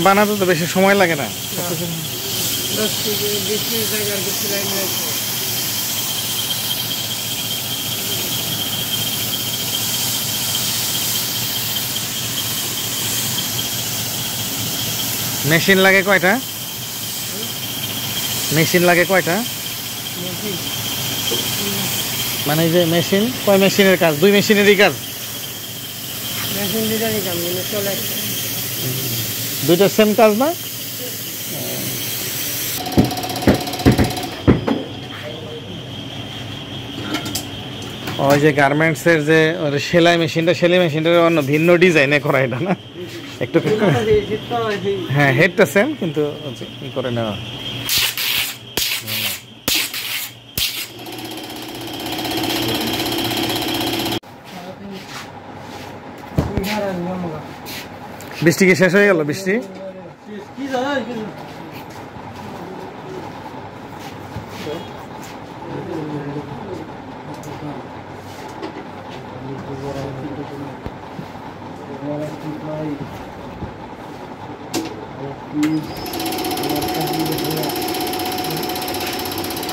বানাতে তো বেশি সময় লাগে না। মেশিন লাগে কয়টা? মেশিন লাগে কয়টা? মানে এই যে মেশিন, কয় মেশিনের কাজ? 2 মেশিনেরই কাজ? মেশিন দুটারই কাজ, চলে দুইটা সেম কাজ না? ওই যে গার্মেন্টসের যে সেলাই মেশিনটা অন্য ভিন্ন ডিজাইনে করা, এটা না একটু? হ্যাঁ, হেডটা সেম কিন্তু ই করে নেওয়া। বৃষ্টি কি শেষ হয়ে গেল? বৃষ্টি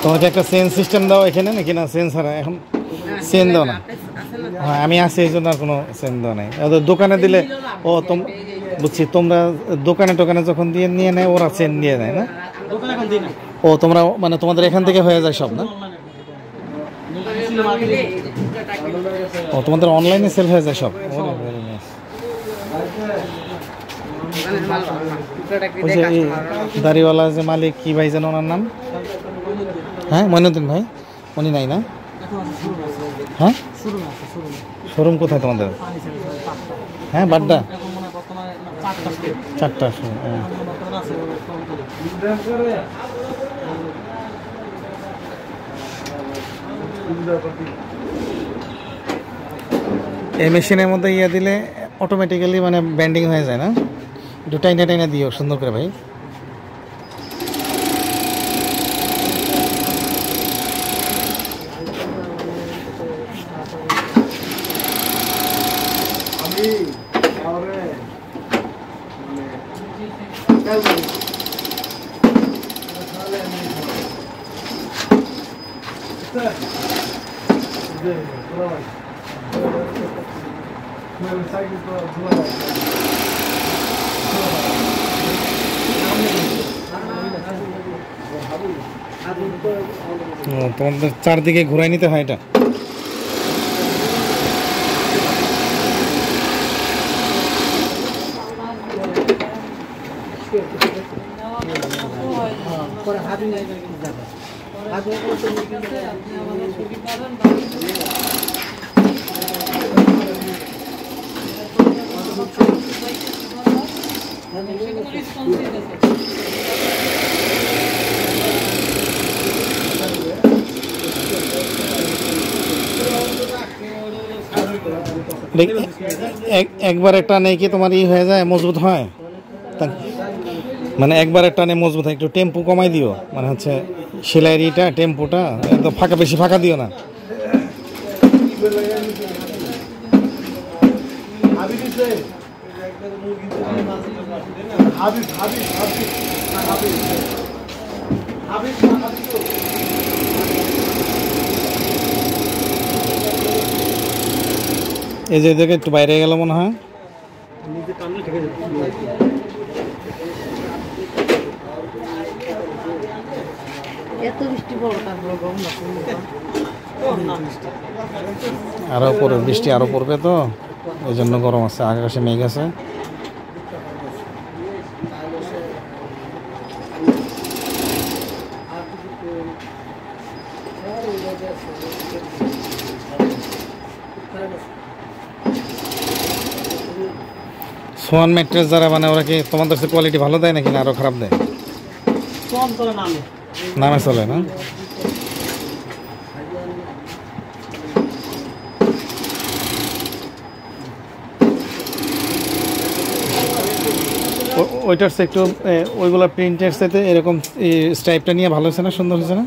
তোমাকে একটা চেন সিস্টেম দাও এখানে নাকি? না, চেন ছাড়া এখন চেন দাও না? হ্যাঁ, আমি আছি এই জন্য আর কোনো চেন দেওয়া নাই। দোকানে দিলে ও বুঝছি, তোমরা দোকানে টোকানে যখন দিয়ে নিয়ে নেয় ওরা চেন দিয়ে নেয় না? ও তোমরা মানে তোমাদের এখান থেকে হয়ে যায় সব না? ও তোমাদের অনলাইনে সেল হয়ে যায় সব? ওই যে দাড়িওয়ালা যে মালিক, কি ভাই যেন ওনার নাম? হ্যাঁ, মইনুদ্দিন ভাই, উনি নাই না? হ্যাঁ, শোরুম কোথায় তোমাদের? হ্যাঁ, বাড্ডা 4টা। এই মেশিনের মধ্যে ইয়ে দিলে অটোমেটিক্যালি মানে ব্যান্ডিং হয়ে যায় না? একটু টাইনা দিও সুন্দর করে ভাই। তোমাদের চারদিকে ঘুরাই নিতে হয় এটা? একবার টানে কি তোমার ই হয়ে যায়, মজবুত হয়? মানে একবার টানে মজবুত হয়। একটু টেম্পো কমাই দিও, মানে হচ্ছে সেলাইয়ের ইটা টেম্পোটা একদম ফাঁকা, বেশি ফাঁকা দিও না। এই যে এদিকে একটু বাইরে গেল মনে হয়। আরো পড়বে বৃষ্টি, আরো পড়বে তো এই জন্য গরম আছে, আকাশে মেঘ আছে। সোয়ান ম্যাট্রেস যারা মানে ওরা কি তোমাদের কাছে কোয়ালিটি ভালো দেয় নাকি না আরো খারাপ দেয়? নামে চলে না? ওইটার চেয়ে একটু ওইগুলা প্রিন্টের সাথে এরকম স্টাইপটা নিয়ে ভালো হয়েছে না, সুন্দর হয়েছে না?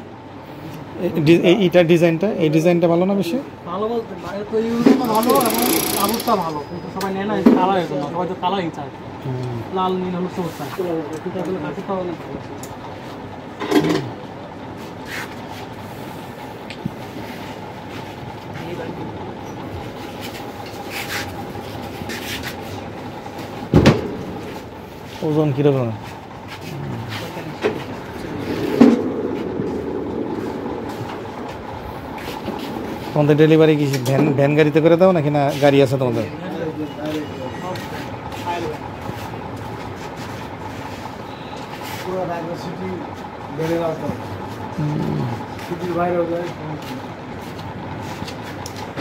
এইটার ডিজাইনটা, এই ডিজাইনটা ভালো না বেশি? ভালো বলতে তৈরি ভালো এবং কাপড়টা ভালো, কিন্তু সবাই নেয় না কালারের জন্য, সবাই তো কালারিং চায়, লাল নীল হলুদ সবুজ চায়, কিন্তু আসলে কাপড়টা অনেক ভালো। ওজন কীরকম? তোমাদের ডেলিভারি কি ভ্যান গাড়িতে করে দাও নাকি না গাড়ি আছে তোমাদের?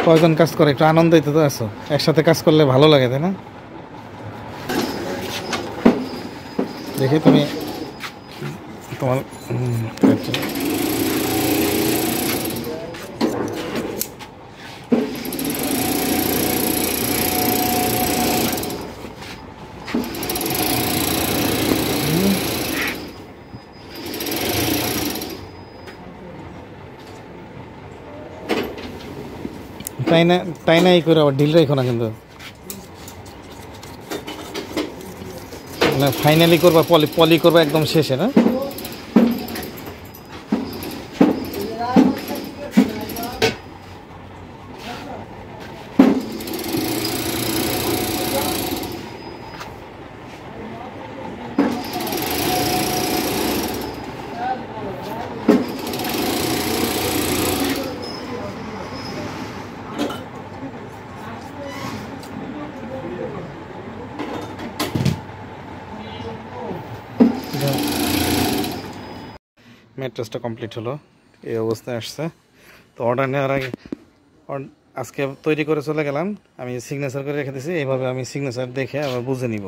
কয়জন কাজ করে? একটু আনন্দিত তো আছো, একসাথে কাজ করলে ভালো লাগে, তাই না? দেখি তুমি তোমার তাই না এই করে আবার ঢিল রাখো না কিন্তু, না ফাইনালি করবা, পলি করবা একদম শেষে না? ম্যাট্রেসটা কমপ্লিট হলো, এই অবস্থায় আসছে। তো অর্ডার নেওয়ার আগে আজকে তৈরি করে চলে গেলাম, আমি সিগনেচার করে রেখে দিয়েছি, এইভাবে আমি সিগনেচার দেখে আবার বুঝে নিব।